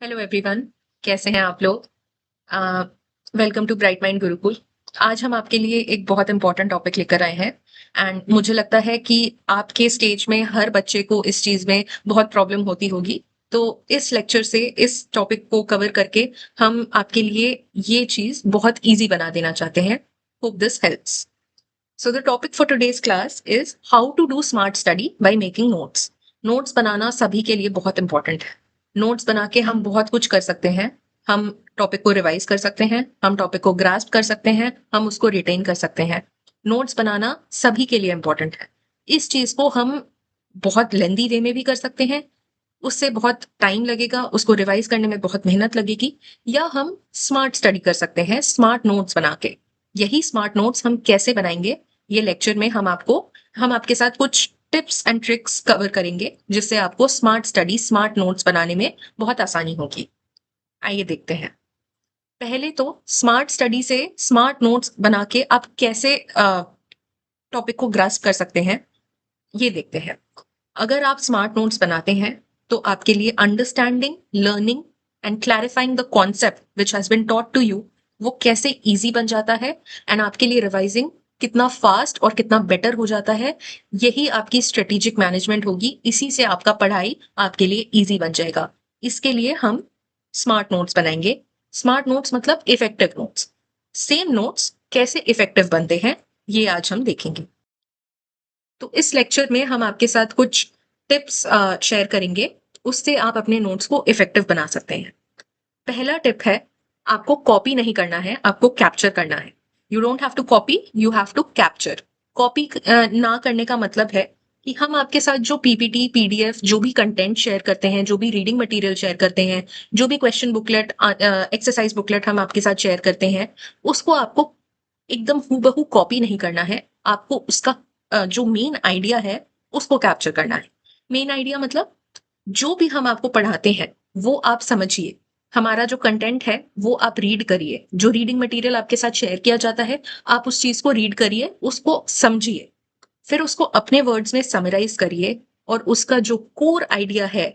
Hello everyone. कैसे हैं आप लोग? Welcome to Bright Mind Gurukul. आज हम आपके लिए एक बहुत इंपॉर्टेंट टॉपिक लेकर आए हैं एंड मुझे लगता है कि आपके स्टेज में हर बच्चे को इस चीज में बहुत प्रॉब्लम होती होगी। तो इस लेक्चर से इस टॉपिक को कवर करके हम आपके लिए ये चीज बहुत इजी बना देना चाहते हैं। Hope this helps. So the topic for today's class is how to do smart study by making notes. Notes बनाना सभी के लिए बहुत इंपॉर्टेंट है। नोट्स बना के हम बहुत कुछ कर सकते हैं। हम टॉपिक को रिवाइज कर सकते हैं, हम टॉपिक को ग्रास्प कर सकते हैं, हम उसको रिटेन कर सकते हैं। नोट्स बनाना सभी के लिए इंपॉर्टेंट है। इस चीज को हम बहुत लेंदी वे में भी कर सकते हैं, उससे बहुत टाइम लगेगा, उसको रिवाइज करने में बहुत मेहनत लगेगी, या हम स्मार्ट स्टडी कर सकते हैं स्मार्ट नोट्स बना के। यही स्मार्ट नोट्स हम कैसे बनाएंगे, ये लेक्चर में हम आपके साथ कुछ टिप्स एंड ट्रिक्स कवर करेंगे जिससे आपको स्मार्ट स्टडी स्मार्ट नोट्स बनाने में बहुत आसानी होगी। आइए देखते हैं। पहले तो स्मार्ट स्टडी से स्मार्ट नोट्स बना के आप कैसे टॉपिक को ग्रास्प कर सकते हैं, ये देखते हैं। अगर आप स्मार्ट नोट्स बनाते हैं तो आपके लिए understanding, learning and clarifying the concept which has been taught to you वो कैसे इजी बन जाता है एंड आपके लिए रिवाइजिंग कितना फास्ट और कितना बेटर हो जाता है, यही आपकी स्ट्रेटेजिक मैनेजमेंट होगी। इसी से आपका पढ़ाई आपके लिए इजी बन जाएगा। इसके लिए हम स्मार्ट नोट्स बनाएंगे। स्मार्ट नोट्स मतलब इफेक्टिव नोट्स। सेम नोट्स कैसे इफेक्टिव बनते हैं, ये आज हम देखेंगे। तो इस लेक्चर में हम आपके साथ कुछ टिप्स शेयर करेंगे, उससे आप अपने नोट्स को इफेक्टिव बना सकते हैं। पहला टिप है, आपको कॉपी नहीं करना है, आपको कैप्चर करना है। You don't have to copy, you have to capture. Copy ना करने का मतलब है कि हम आपके साथ जो पीपीटी, पीडीएफ, जो भी कंटेंट शेयर करते हैं, जो भी रीडिंग मटेरियल शेयर करते हैं, जो भी क्वेश्चन बुकलेट, एक्सरसाइज बुकलेट हम आपके साथ शेयर करते हैं, उसको आपको एकदम हूबहू कॉपी नहीं करना है। आपको उसका जो मेन आइडिया है उसको कैप्चर करना है। मेन आइडिया मतलब जो भी हम आपको पढ़ाते हैं वो आप समझिए। हमारा जो कंटेंट है वो आप रीड करिए। जो रीडिंग मटेरियल आपके साथ शेयर किया जाता है, आप उस चीज को रीड करिए, उसको समझिए, फिर उसको अपने वर्ड्स में समराइज करिए और उसका जो कोर आइडिया है,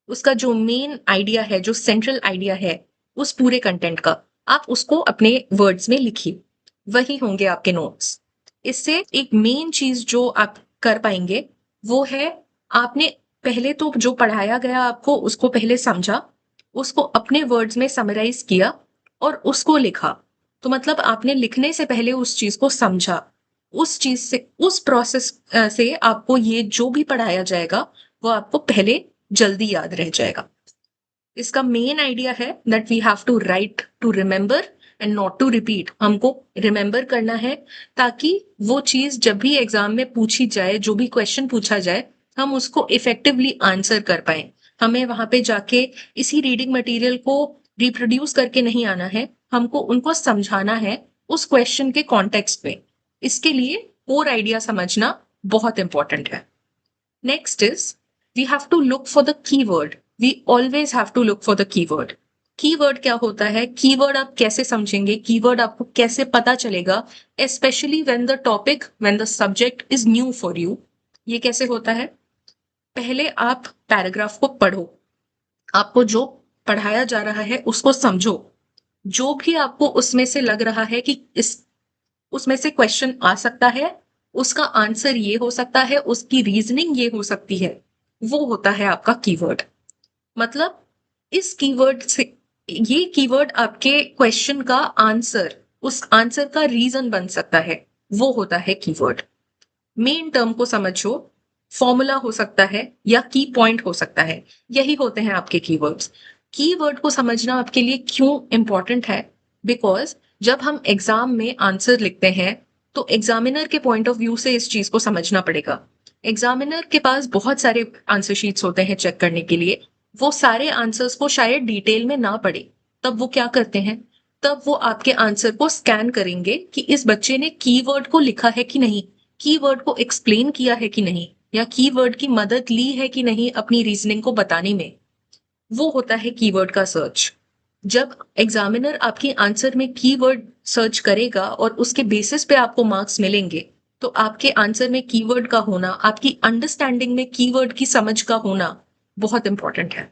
उसका जो मेन आइडिया है, जो सेंट्रल आइडिया है उस पूरे कंटेंट का, आप उसको अपने वर्ड्स में लिखिए। वही होंगे आपके नोट्स। इससे एक मेन चीज जो आप कर पाएंगे वो है, आपने पहले तो जो पढ़ाया गया आपको उसको पहले समझा, उसको अपने वर्ड्स में समराइज किया और उसको लिखा। तो मतलब आपने लिखने से पहले उस चीज को समझा। उस चीज से, उस प्रोसेस से आपको ये जो भी पढ़ाया जाएगा वो आपको पहले जल्दी याद रह जाएगा। इसका मेन आइडिया है that we have to write to remember and not to repeat. हमको रिमेंबर करना है ताकि वो चीज जब भी एग्जाम में पूछी जाए, जो भी क्वेश्चन पूछा जाए, हम उसको इफेक्टिवली आंसर कर पाए। हमें वहां पे जाके इसी रीडिंग मटेरियल को रिप्रोड्यूस करके नहीं आना है, हमको उनको समझाना है उस क्वेश्चन के कॉन्टेक्स्ट में। इसके लिए कोर आइडिया समझना बहुत इंपॉर्टेंट है। Next is, we have to look for the keyword. We always have to look for the keyword. Keyword क्या होता है? कीवर्ड आप कैसे समझेंगे? कीवर्ड आपको कैसे पता चलेगा? Especially when the topic, when the subject is new for you. ये कैसे होता है? पहले आप पैराग्राफ को पढ़ो, आपको जो पढ़ाया जा रहा है उसको समझो। जो भी आपको उसमें से लग रहा है कि इस उसमें से क्वेश्चन आ सकता है, उसका आंसर ये हो सकता है, उसकी रीजनिंग ये हो सकती है, वो होता है आपका कीवर्ड। मतलब इस कीवर्ड से, ये कीवर्ड आपके क्वेश्चन का आंसर, उस आंसर का रीजन बन सकता है, वो होता है कीवर्ड। मेन टर्म को समझो, फॉर्मूला हो सकता है या की पॉइंट हो सकता है, यही होते हैं आपके कीवर्ड्स। कीवर्ड को समझना आपके लिए क्यों इंपॉर्टेंट है? बिकॉज जब हम एग्जाम में आंसर लिखते हैं तो एग्जामिनर के पॉइंट ऑफ व्यू से इस चीज को समझना पड़ेगा। एग्जामिनर के पास बहुत सारे आंसर शीट्स होते हैं चेक करने के लिए। वो सारे आंसर्स को शायद डिटेल में ना पढ़े, तब वो क्या करते हैं, तब वो आपके आंसर को स्कैन करेंगे कि इस बच्चे ने कीवर्ड को लिखा है कि नहीं, कीवर्ड को एक्सप्लेन किया है कि नहीं, या कीवर्ड की मदद ली है कि नहीं अपनी रीजनिंग को बताने में। वो होता है कीवर्ड का सर्च। जब एग्जामिनर आपकी आंसर में कीवर्ड सर्च करेगा और उसके बेसिस पे आपको मार्क्स मिलेंगे, तो आपके आंसर में कीवर्ड का होना, आपकी अंडरस्टैंडिंग में कीवर्ड की समझ का होना बहुत इंपॉर्टेंट है।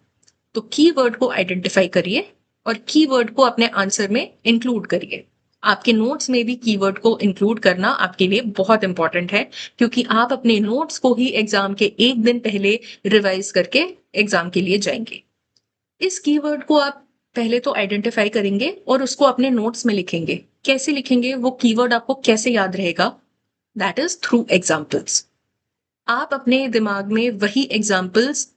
तो कीवर्ड को आइडेंटिफाई करिए और कीवर्ड को अपने आंसर में इंक्लूड करिए। आपके नोट्स में भी कीवर्ड को इंक्लूड करना आपके लिए बहुत इंपॉर्टेंट है, क्योंकि आप अपने नोट्स को ही एग्जाम के एक दिन पहले रिवाइज करके एग्जाम के लिए जाएंगे। इस कीवर्ड को आप पहले तो आइडेंटिफाई करेंगे और उसको अपने नोट्स में लिखेंगे। कैसे लिखेंगे, वो कीवर्ड आपको कैसे याद रहेगा? That is through examples. आप अपने दिमाग में वही एग्जाम्पल्स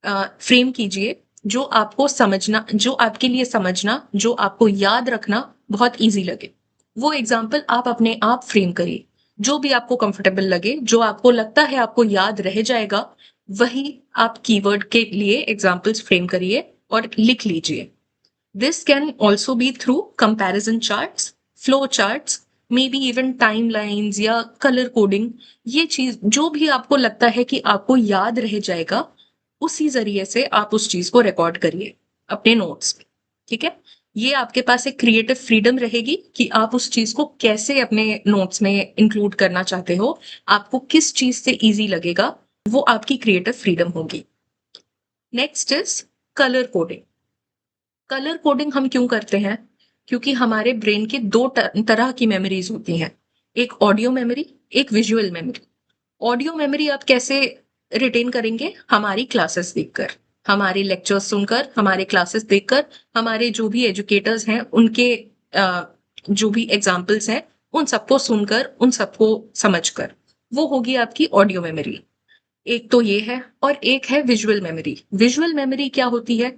फ्रेम कीजिए जो आपको समझना, जो आपके लिए समझना, जो आपको याद रखना बहुत इजी लगे। वो एग्जाम्पल आप अपने आप फ्रेम करिए। जो भी आपको कंफर्टेबल लगे, जो आपको लगता है आपको याद रह जाएगा, वही आप कीवर्ड के लिए एग्जाम्पल्स फ्रेम करिए और लिख लीजिए। This can also be through comparison charts, flow charts, may be even time lines या कलर कोडिंग। ये चीज जो भी आपको लगता है कि आपको याद रह जाएगा, उसी जरिए से आप उस चीज को रिकॉर्ड करिए अपने नोट्स में। ठीक है, ये आपके पास एक क्रिएटिव फ्रीडम रहेगी कि आप उस चीज को कैसे अपने नोट्स में इंक्लूड करना चाहते हो, आपको किस चीज से इजी लगेगा, वो आपकी क्रिएटिव फ्रीडम होगी। Next is colour coding. Colour coding हम क्यों करते हैं? क्योंकि हमारे ब्रेन के दो तरह की मेमोरीज होती हैं, एक ऑडियो मेमोरी, एक विजुअल मेमोरी। ऑडियो मेमोरी आप कैसे रिटेन करेंगे? हमारी क्लासेस देखकर, हमारे लेक्चर्स सुनकर, हमारे क्लासेस देखकर, हमारे जो भी एजुकेटर्स हैं उनके जो भी एग्जाम्पल्स हैं उन सबको सुनकर, उन सबको समझकर, वो होगी आपकी ऑडियो मेमोरी। एक तो ये है, और एक है विजुअल मेमोरी। विजुअल मेमोरी क्या होती है?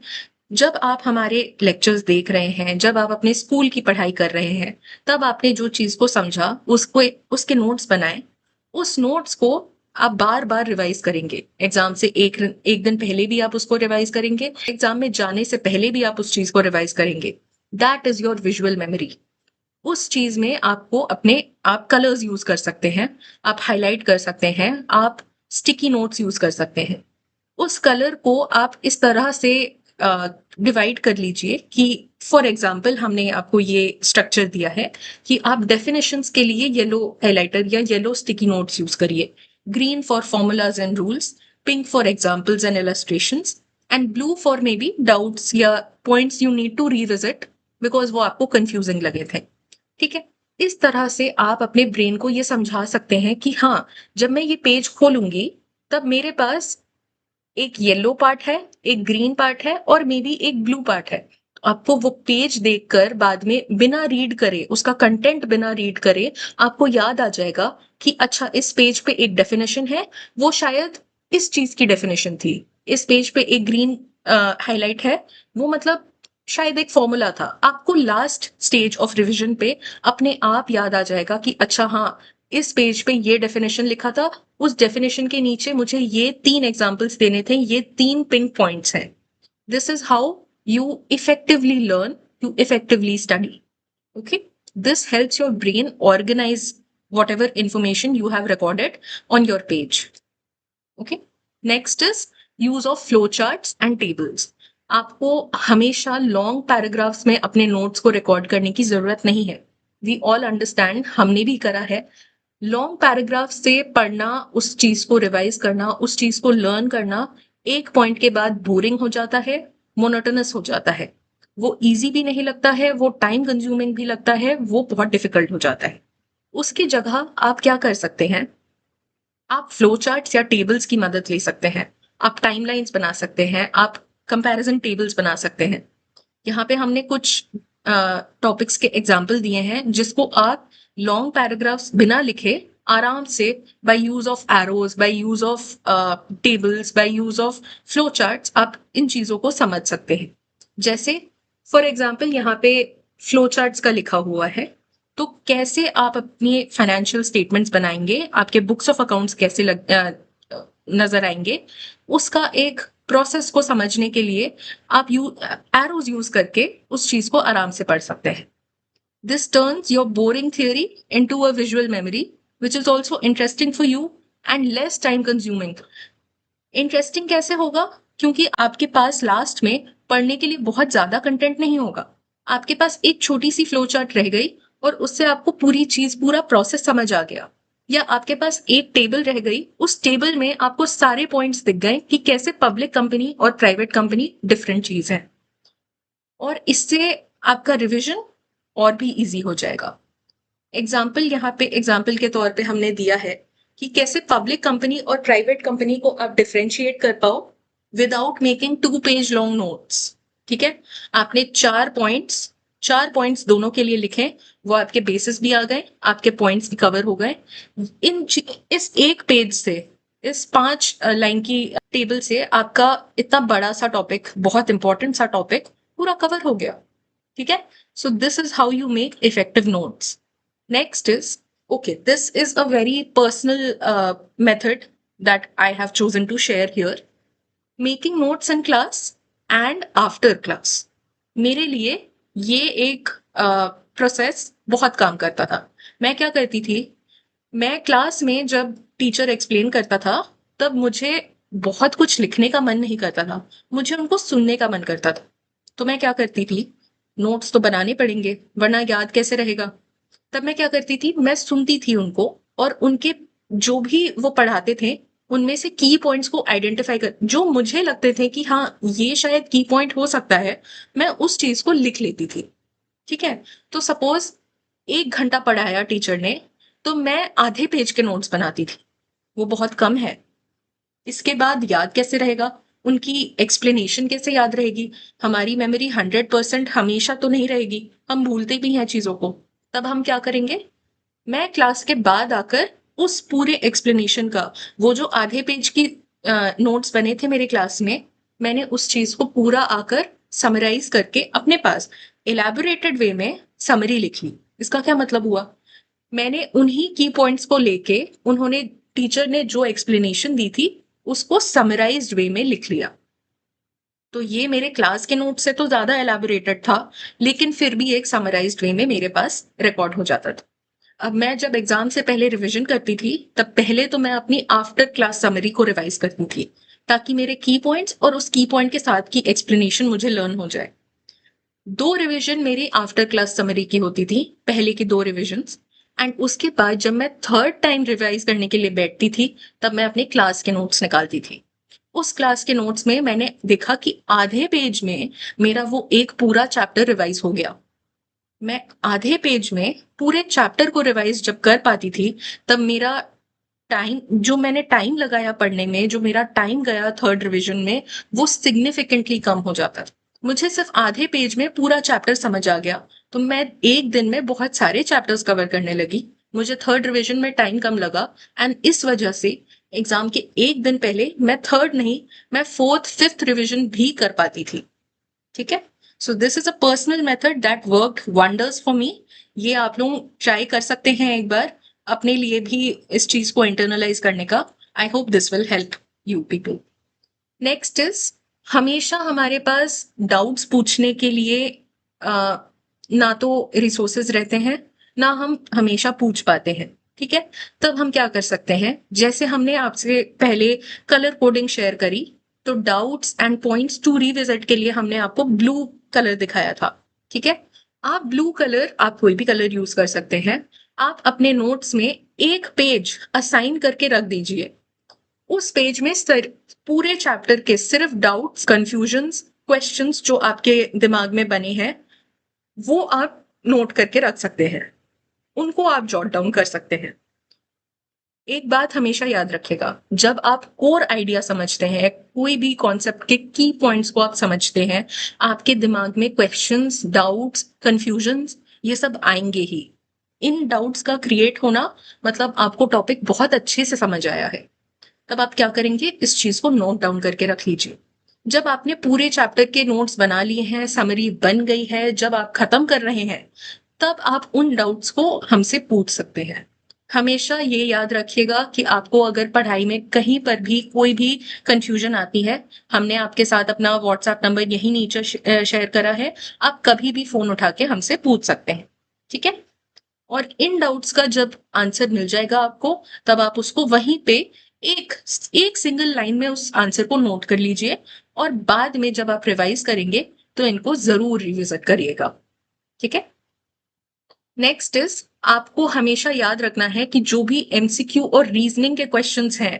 जब आप हमारे लेक्चर्स देख रहे हैं, जब आप अपने स्कूल की पढ़ाई कर रहे हैं, तब आपने जो चीज को समझा, उसको उसके नोट्स बनाए, उस नोट्स को आप बार बार रिवाइज करेंगे। एग्जाम से एक दिन पहले भी आप उसको रिवाइज करेंगे, एग्जाम में जाने से पहले भी आप उस चीज को रिवाइज करेंगे। That is your visual memory. उस चीज में आपको अपने, आप कलर्स यूज कर सकते हैं, आप हाईलाइट कर सकते हैं, आप स्टिकी नोट्स यूज कर सकते हैं। उस कलर को आप इस तरह से डिवाइड कर लीजिए कि फॉर एग्जाम्पल हमने आपको ये स्ट्रक्चर दिया है कि आप डेफिनेशंस के लिए येलो हाइलाइटर या येलो स्टिकी नोट्स यूज करिए, green for formulas and rules, pink for examples and illustrations, and blue for maybe doubts या points you need to revisit because वो आपको कंफ्यूजिंग लगे थे। ठीक है, इस तरह से आप अपने ब्रेन को ये समझा सकते हैं कि हाँ, जब मैं ये पेज खोलूंगी तब मेरे पास एक येलो पार्ट है, एक ग्रीन पार्ट है और मे बी एक ब्लू पार्ट है। आपको वो पेज देखकर बाद में बिना रीड करे, उसका कंटेंट बिना रीड करे, आपको याद आ जाएगा कि अच्छा, इस पेज पे एक डेफिनेशन है, वो शायद इस चीज की डेफिनेशन थी। इस पेज पे एक ग्रीन हाईलाइट है, वो मतलब शायद एक फॉर्मूला था। आपको लास्ट स्टेज ऑफ रिवीजन पे अपने आप याद आ जाएगा कि अच्छा हाँ, इस पेज पे ये डेफिनेशन लिखा था, उस डेफिनेशन के नीचे मुझे ये 3 एग्जाम्पल्स देने थे, ये 3 पिन पॉइंट्स हैं। This is how you effectively learn, you effectively study. Okay, this helps your brain organize whatever information you have recorded on your page. Okay, next is use of flowcharts and tables. आपको हमेशा long paragraphs में अपने notes को record करने की जरूरत नहीं है। वी ऑल अंडरस्टैंड, हमने भी करा है। लॉन्ग पैराग्राफ से पढ़ना, उस चीज को रिवाइज करना, उस चीज को लर्न करना, एक पॉइंट के बाद बोरिंग हो जाता है, मोनोटोनस हो जाता है। वो इजी भी नहीं लगता है, वो टाइम कंज्यूमिंग भी लगता है, वो बहुत डिफिकल्ट हो जाता है। उसकी जगह आप क्या कर सकते हैं? आप फ्लो चार्ट्स या टेबल्स की मदद ले सकते हैं, आप टाइमलाइंस बना सकते हैं, आप कंपैरिजन टेबल्स बना सकते हैं। यहाँ पे हमने कुछ टॉपिक्स के एग्जाम्पल दिए हैं जिसको आप लॉन्ग पैराग्राफ्स बिना लिखे आराम से by use of arrows, by use of tables, by use of flow charts आप इन चीजों को समझ सकते हैं। जैसे फॉर एग्जाम्पल यहाँ पे फ्लो चार्ट्स का लिखा हुआ है, तो कैसे आप अपनी फाइनेंशियल स्टेटमेंट्स बनाएंगे, आपके बुक्स ऑफ अकाउंट्स कैसे नजर आएंगे, उसका एक प्रोसेस को समझने के लिए आप एरोज यूज करके उस चीज को आराम से पढ़ सकते हैं। This turns your boring theory into a visual memory which is also interesting for you and less time consuming. Interesting कैसे होगा? क्योंकि आपके पास लास्ट में पढ़ने के लिए बहुत ज्यादा कंटेंट नहीं होगा, आपके पास एक छोटी सी फ्लो चार्ट रह गई और उससे आपको पूरी चीज, पूरा प्रोसेस समझ आ गया। या आपके पास एक टेबल रह गई, उस टेबल में आपको सारे पॉइंट्स दिख गए कि कैसे पब्लिक कंपनी और प्राइवेट कंपनी डिफरेंट चीज है, और इससे आपका रिवीजन और भी इजी हो जाएगा। एग्जाम्पल यहाँ पे एग्जाम्पल के तौर पे हमने दिया है कि कैसे पब्लिक कंपनी और प्राइवेट कंपनी को आप डिफरेंशिएट कर पाओ without making 2 page long notes. ठीक है, आपने 4 पॉइंट्स दोनों के लिए लिखे, वो आपके बेसिस भी आ गए, आपके पॉइंट्स भी कवर हो गए। इस एक पेज से, इस 5 लाइन की टेबल से आपका इतना बड़ा सा टॉपिक, बहुत इंपॉर्टेंट सा टॉपिक पूरा कवर हो गया। ठीक है, so this is how you make effective notes. Next is, okay, this is a very personal method that I have chosen to share here. Making notes in class and after class. मेरे लिए ये एक process बहुत काम करता था। मैं क्या करती थी, मैं क्लास में जब टीचर एक्सप्लेन करता था तब मुझे बहुत कुछ लिखने का मन नहीं करता था, मुझे उनको सुनने का मन करता था। तो मैं क्या करती थी, नोट्स तो बनाने पड़ेंगे वरना याद कैसे रहेगा। तब मैं क्या करती थी, मैं सुनती थी उनको, और उनके जो भी वो पढ़ाते थे उनमें से की पॉइंट्स को आइडेंटिफाई कर, जो मुझे लगते थे कि हाँ ये शायद की पॉइंट हो सकता है, मैं उस चीज को लिख लेती थी। ठीक है, तो सपोज 1 घंटा पढ़ाया टीचर ने, तो मैं आधे पेज के नोट्स बनाती थी, वो बहुत कम है। इसके बाद याद कैसे रहेगा, उनकी एक्सप्लेनेशन कैसे याद रहेगी, हमारी मेमोरी 100% हमेशा तो नहीं रहेगी, हम भूलते भी हैं चीजों को। तब हम क्या करेंगे, मैं क्लास के बाद आकर उस पूरे एक्सप्लेनेशन का, वो जो आधे पेज की नोट्स बने थे मेरे क्लास में, मैंने उस चीज को पूरा आकर समराइज करके अपने पास इलेबोरेटेड वे में समरी लिख ली। इसका क्या मतलब हुआ, मैंने उन्हीं की पॉइंट्स को लेके, उन्होंने टीचर ने जो एक्सप्लेनेशन दी थी उसको समराइज्ड वे में लिख लिया। तो ये मेरे क्लास के नोट से तो ज्यादा एलैबोरेटेड था, लेकिन फिर भी एक समराइज्ड वे में मेरे पास रिकॉर्ड हो जाता था। अब मैं जब एग्जाम से पहले रिवीजन करती थी, तब पहले तो मैं अपनी आफ्टर क्लास समरी को रिवाइज करती थी, ताकि मेरे की पॉइंट्स और उस की पॉइंट के साथ की एक्सप्लेनेशन मुझे लर्न हो जाए। 2 रिवीजन मेरी आफ्टर क्लास समरी की होती थी, पहले की 2 रिवीजन्स। एंड उसके बाद जब मैं थर्ड टाइम रिवाइज करने के लिए बैठती थी, तब मैं अपने क्लास के नोट्स निकालती थी। उस क्लास के नोट्स में मैंने देखा कि आधे पेज में मेरा वो एक पूरा चैप्टर रिवाइज हो गया। मैं आधे पेज में पूरे चैप्टर को रिवाइज जब कर पाती थी, तब मेरा टाइम, जो मैंने टाइम लगाया पढ़ने में, जो मेरा टाइम गया थर्ड रिवीजन में, वो सिग्निफिकेंटली कम हो जाता था। मुझे सिर्फ आधे पेज में पूरा चैप्टर समझ आ गया, तो मैं एक दिन में बहुत सारे चैप्टर्स कवर करने लगी। मुझे थर्ड रिवीजन में टाइम कम लगा, एंड इस वजह से एग्जाम के एक दिन पहले मैं थर्ड नहीं, मैं फोर्थ फिफ्थ रिवीजन भी कर पाती थी। ठीक है, so this is a personal method that worked wonders for me. ये आप लोग ट्राई कर सकते हैं एक बार अपने लिए भी, इस चीज को इंटरनलाइज करने का। आई hope this will help you people. Next is, हमेशा हमारे पास डाउट्स पूछने के लिए ना तो रिसोर्सेज रहते हैं, ना हम हमेशा पूछ पाते हैं। ठीक है, तब हम क्या कर सकते हैं, जैसे हमने आपसे पहले कलर कोडिंग शेयर करी, तो doubts and points to revisit के लिए हमने आपको ब्लू कलर दिखाया था। ठीक है, आप ब्लू कलर, आप कोई भी कलर यूज कर सकते हैं, आप अपने नोट्स में एक पेज असाइन करके रख दीजिए। उस पेज में पूरे चैप्टर के सिर्फ डाउट्स, कंफ्यूजन्स, क्वेश्चंस जो आपके दिमाग में बने हैं, वो आप नोट करके रख सकते हैं, उनको आप जॉट डाउन कर सकते हैं। एक बात हमेशा याद रखेगा, जब आप कोर आइडिया समझते हैं, कोई भी कॉन्सेप्ट के की पॉइंट्स को आप समझते हैं, आपके दिमाग में क्वेश्चंस, डाउट्स, कंफ्यूजन्स, ये सब आएंगे ही। इन डाउट्स का क्रिएट होना मतलब आपको टॉपिक बहुत अच्छे से समझ आया है। तब आप क्या करेंगे, इस चीज को नोट डाउन करके रख लीजिए। जब आपने पूरे चैप्टर के नोट्स बना लिए हैं, समरी बन गई है, जब आप खत्म कर रहे हैं, तब आप उन डाउट्स को हमसे पूछ सकते हैं। हमेशा ये याद रखिएगा कि आपको अगर पढ़ाई में कहीं पर भी कोई भी कंफ्यूजन आती है, हमने आपके साथ अपना व्हाट्सएप नंबर यही नीचे शेयर करा है, आप कभी भी फोन उठा के हमसे पूछ सकते हैं। ठीक है, और इन डाउट्स का जब आंसर मिल जाएगा आपको, तब आप उसको वहीं पे एक एक सिंगल लाइन में उस आंसर को नोट कर लीजिए, और बाद में जब आप रिवाइज करेंगे तो इनको जरूर रिविजिट करिएगा। ठीक है, नेक्स्ट इज आपको हमेशा याद रखना है कि जो भी एमसीक्यू और रीजनिंग के क्वेश्चंस हैं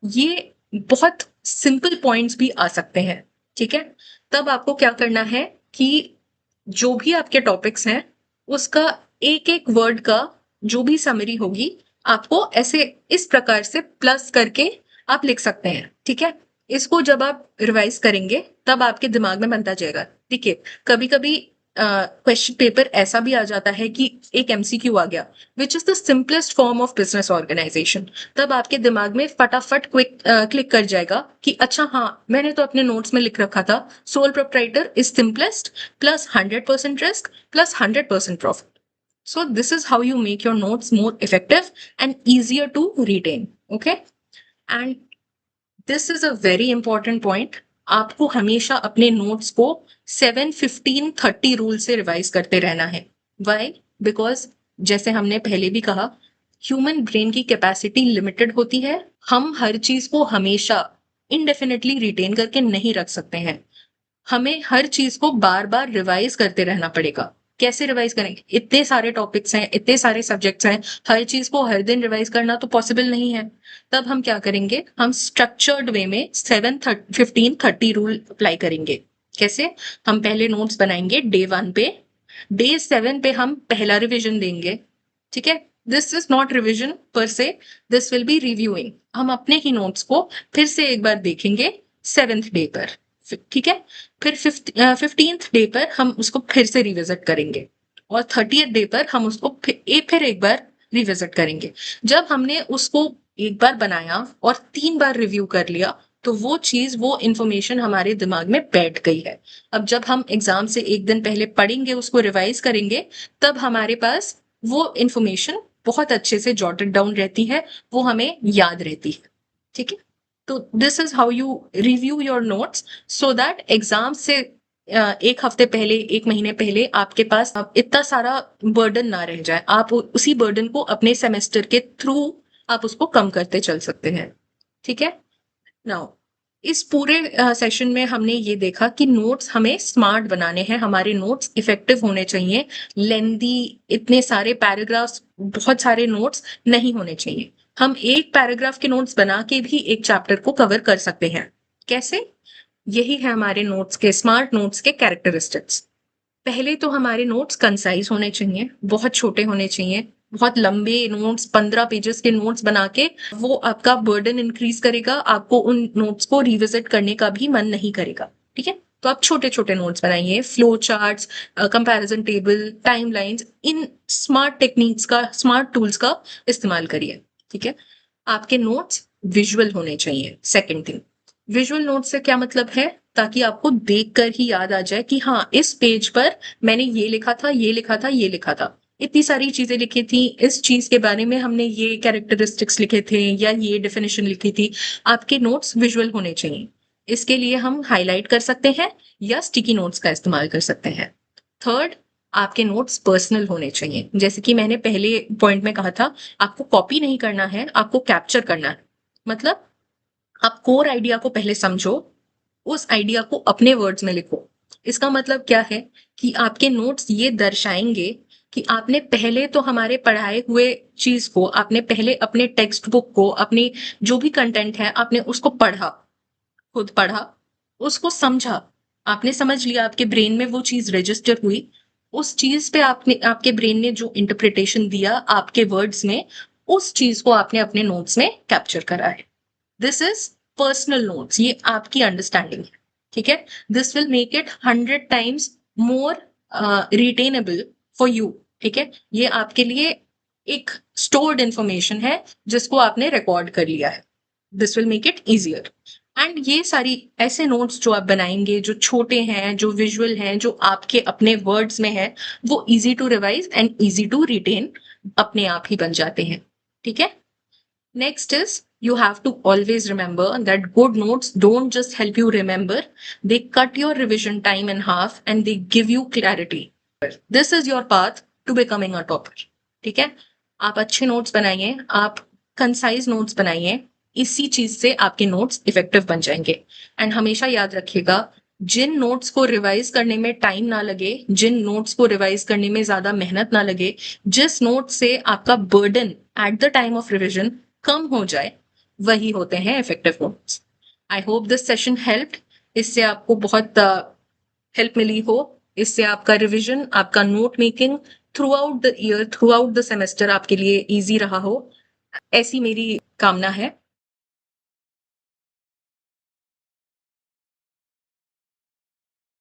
ये बहुत सिंपल पॉइंट्स भी आ सकते हैं, ठीक है। तब आपको क्या करना है कि जो भी आपके टॉपिक्स हैं उसका एक एक वर्ड का जो भी समरी होगी आपको ऐसे इस प्रकार से प्लस करके आप लिख सकते हैं, ठीक है। इसको जब आप रिवाइज करेंगे तब आपके दिमाग में बनता जाएगा। देखिए कभी कभी क्वेश्चन पेपर ऐसा भी आ जाता है कि एक एमसीक्यू आ गया which is the simplest form of business organisation, तब आपके दिमाग में फटाफट क्लिक कर जाएगा कि अच्छा हाँ मैंने तो अपने नोट्स में लिख रखा था sole proprietor is simplest plus 100% risk plus 100% profit. So this is how you make your notes more effective and easier to retain. Okay. And this is a very important point. आपको हमेशा अपने notes को 7-15-30 rule से revise करते रहना है। Y? Because जैसे हमने पहले भी कहा ह्यूमन ब्रेन की कैपेसिटी लिमिटेड होती है। हम हर चीज को हमेशा इनडेफिनेटली रिटेन करके नहीं रख सकते हैं। हमें हर चीज को बार बार रिवाइज करते रहना पड़ेगा। कैसे रिवाइज करेंगे? इतने सारे टॉपिक्स हैं, इतने सारे सब्जेक्ट्स हैं, हर चीज को हर दिन रिवाइज करना तो पॉसिबल नहीं है। तब हम क्या करेंगे? हम स्ट्रक्चर्ड वे में 7-15-30 रूल अप्लाई करेंगे। कैसे? हम पहले नोट्स बनाएंगे डे 1 पे, डे 7 पे हम पहला रिविजन देंगे, ठीक है। दिस इज नॉट रिविजन पर से, दिस विल बी रिव्यूइंग। हम अपने ही नोट्स को फिर से एक बार देखेंगे 7th डे पर, ठीक है। फिर 15th डे पर हम उसको फिर से रिविजिट करेंगे और 30th डे पर हम उसको फिर एक बार रिविजिट करेंगे। जब हमने उसको एक बार बनाया और 3 बार रिव्यू कर लिया तो वो चीज वो इंफॉर्मेशन हमारे दिमाग में बैठ गई है। अब जब हम एग्जाम से एक दिन पहले पढ़ेंगे, उसको रिवाइज करेंगे, तब हमारे पास वो इंफॉर्मेशन बहुत अच्छे से जॉटेड डाउन रहती है, वो हमें याद रहती है, ठीक है। तो this is how you review your notes so that exam से एक हफ्ते पहले, एक महीने पहले आपके पास अब इतना सारा बर्डन ना रह जाए। आप उसी बर्डन को अपने सेमेस्टर के थ्रू आप उसको कम करते चल सकते हैं, ठीक है। नाउ इस पूरे सेशन में हमने ये देखा कि नोट्स हमें स्मार्ट बनाने हैं, हमारे नोट्स इफेक्टिव होने चाहिए, लेंदी इतने सारे पैराग्राफ्स, बहुत सारे नोट्स नहीं होने चाहिए। हम एक पैराग्राफ के नोट्स बना के भी एक चैप्टर को कवर कर सकते हैं। कैसे? यही है हमारे नोट्स के, स्मार्ट नोट्स के कैरेक्टरिस्टिक्स। पहले तो हमारे नोट्स कंसाइज होने चाहिए, बहुत छोटे होने चाहिए। बहुत लंबे नोट्स, 15 पेजेस के नोट्स बना के वो आपका बर्डन इंक्रीज करेगा, आपको उन नोट्स को रिविजिट करने का भी मन नहीं करेगा, ठीक है। तो आप छोटे छोटे नोट्स बनाइए, flow charts, comparison table, timelines, इन स्मार्ट टेक्निक्स का, स्मार्ट टूल्स का इस्तेमाल करिए, ठीक है। आपके नोट्स विजुअल होने चाहिए। सेकेंड थिंग, विजुअल नोट से क्या मतलब है? ताकि आपको देखकर ही याद आ जाए कि हाँ इस पेज पर मैंने ये लिखा था, ये लिखा था, ये लिखा था, इतनी सारी चीजें लिखी थी, इस चीज के बारे में हमने ये कैरेक्टरिस्टिक्स लिखे थे या ये डेफिनेशन लिखी थी। आपके नोट्स विजुअल होने चाहिए। इसके लिए हम हाईलाइट कर सकते हैं या स्टिकी नोट्स का इस्तेमाल कर सकते हैं। थर्ड, आपके नोट्स पर्सनल होने चाहिए। जैसे कि मैंने पहले पॉइंट में कहा था, आपको कॉपी नहीं करना है, आपको कैप्चर करना है। मतलब आप कोर आइडिया को पहले समझो, उस आइडिया को अपने वर्ड्स में लिखो। इसका मतलब क्या है कि आपके नोट्स ये दर्शाएंगे कि आपने पहले तो हमारे पढ़ाए हुए चीज को, आपने पहले अपने टेक्स्ट बुक को, अपनी जो भी कंटेंट है आपने उसको पढ़ा, खुद पढ़ा, उसको समझा, आपने समझ लिया, आपके ब्रेन में वो चीज रजिस्टर हुई। उस चीज पे आपने, आपके ब्रेन ने जो इंटरप्रिटेशन दिया आपके वर्ड्स में, उस चीज को आपने अपने नोट्स में कैप्चर करा है। दिस इज पर्सनल नोट्स, ये आपकी अंडरस्टैंडिंग है, ठीक है। This will make it 100 times more retainable for you, ठीक है। ये आपके लिए एक स्टोर्ड इंफॉर्मेशन है जिसको आपने रिकॉर्ड कर लिया है। This will make it easier. And ये सारी ऐसे नोट्स जो आप बनाएंगे, जो छोटे हैं, जो विजुअल हैं, जो आपके अपने वर्ड्स में है, वो easy to revise and easy to retain अपने आप ही बन जाते हैं, ठीक है। Next is, you have to always remember that good notes don't just help you remember, they cut your revision time in half and they give you clarity. This is your path to becoming a topper. ठीक है? आप अच्छे notes बनाइए, आप concise notes बनाइए, इसी चीज से आपके नोट्स इफेक्टिव बन जाएंगे। एंड हमेशा याद रखिएगा, जिन नोट्स को रिवाइज करने में टाइम ना लगे, जिन नोट्स को रिवाइज करने में ज्यादा मेहनत ना लगे, जिस नोट से आपका burden at the time of revision कम हो जाए, वही होते हैं effective notes. I hope this session helped. इससे आपको बहुत हेल्प मिली हो। इससे आपका रिविजन, आपका note making through out the year, through out the semester आपके लिए इजी रहा हो, ऐसी मेरी कामना है।